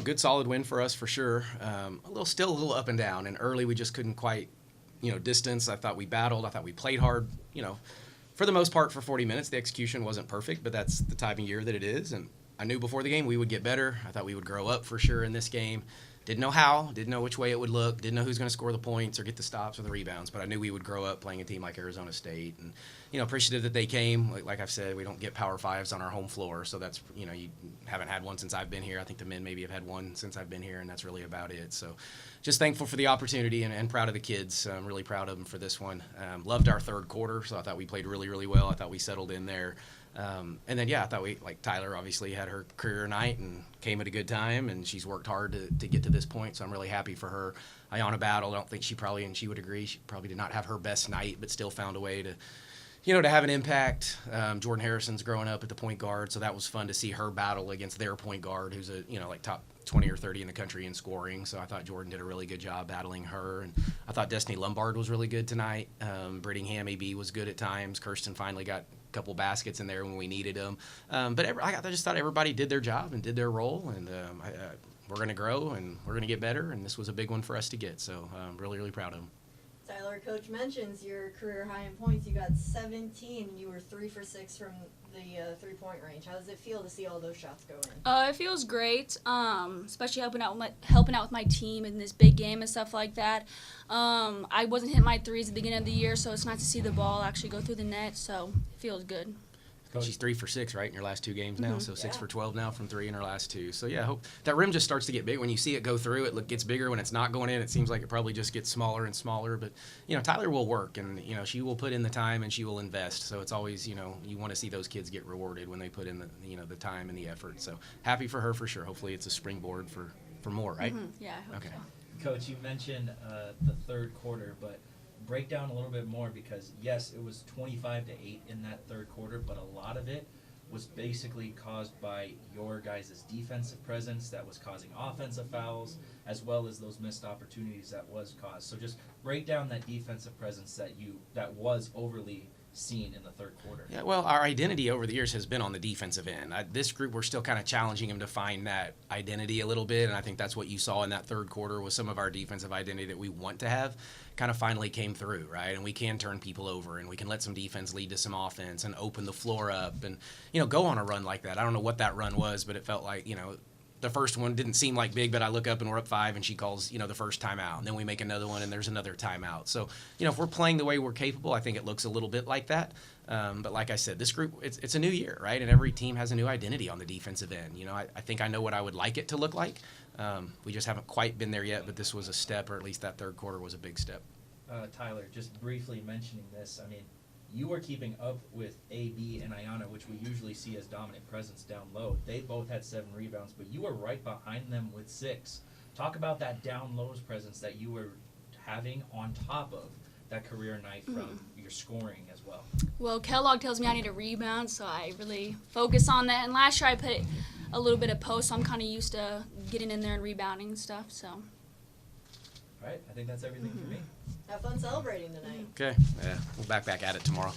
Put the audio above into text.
good solid win for us for sure. Still a little up and down, and early we just couldn't quite, distance. I thought we battled. I thought we played hard. For the most part for 40 minutes. The execution wasn't perfect, but that's the time of year that it is. And I knew before the game we would get better. I thought we would grow up for sure in this game. Didn't know how, didn't know which way it would look, didn't know who's going to score the points or get the stops or the rebounds, but I knew we would grow up playing a team like Arizona State. And, appreciative that they came. Like I've said, we don't get Power Fives on our home floor, so that's, you haven't had one since I've been here. I think the men maybe have had one since I've been here, and that's really about it. So just thankful for the opportunity and proud of the kids. I'm really proud of them for this one. Loved our third quarter, so I thought we played really, really well. I thought we settled in there. And then, I thought Tyler obviously had her career night and came at a good time, and she's worked hard to get to this point, so I'm really happy for her. Ayanna battled. I don't think and she would agree, she probably did not have her best night, but still found a way to have an impact. Jordan Harrison's growing up at the point guard, so that was fun to see her battle against their point guard, who's a, top 20 or 30 in the country in scoring. So I thought Jordan did a really good job battling her. And I thought Destiny Lombard was really good tonight. Brittingham AB was good at times. Kirsten finally got a couple baskets in there when we needed them. I just thought everybody did their job and did their role. And we're going to grow and we're going to get better. And this was a big one for us to get. So I'm really, really proud of them. Tyler, Coach mentions your career high in points. You got 17. You were 3 for 6 from the three-point range. How does it feel to see all those shots go in? It feels great, especially helping out with my team in this big game and stuff like that. I wasn't hitting my threes at the beginning of the year, so it's nice to see the ball actually go through the net. So it feels good. She's 3 for 6, right, in your last 2 games now, so 6 Yeah. for 12 now from 3 in her last 2. So, I hope that rim just starts to get big. When you see it go through, it gets bigger. When it's not going in, it seems like it probably just gets smaller and smaller. But, Tyler will work, and, she will put in the time and she will invest. So it's always, you want to see those kids get rewarded when they put in the time and the effort. So happy for her for sure. Hopefully it's a springboard for more, right? Mm-hmm. Yeah, I hope okay. so. Coach, you mentioned the third quarter, but break down a little bit more because, yes, it was 25-8 in that third quarter, but a lot of it was basically caused by your guys' defensive presence that was causing offensive fouls, as well as those missed opportunities that was caused. So just break down that defensive presence that was overly seen in the third quarter. Yeah, well, our identity over the years has been on the defensive end. This group, we're still kind of challenging them to find that identity a little bit, and I think that's what you saw in that third quarter was some of our defensive identity that we want to have kind of finally came through, right? And we can turn people over, and we can let some defense lead to some offense and open the floor up and, go on a run like that. I don't know what that run was, but it felt like, the first one didn't seem like big, but I look up and we're up 5 and she calls, the first timeout. And then we make another one and there's another timeout. So, if we're playing the way we're capable, I think it looks a little bit like that. But like I said, this group, it's a new year, right? And every team has a new identity on the defensive end. I think I know what I would like it to look like. We just haven't quite been there yet, but this was a step, or at least that third quarter was a big step. Tyler, just briefly mentioning this, you were keeping up with AB and Ayanna, which we usually see as dominant presence down low. They both had 7 rebounds, but you were right behind them with 6. Talk about that down lows presence that you were having on top of that career night from your scoring as well. Well, Kellogg tells me I need a rebound, so I really focus on that. And last year I put a little bit of post, so I'm kind of used to getting in there and rebounding and stuff. So. All right, I think that's everything for me. Have fun celebrating tonight. Okay. Yeah, we'll back at it tomorrow.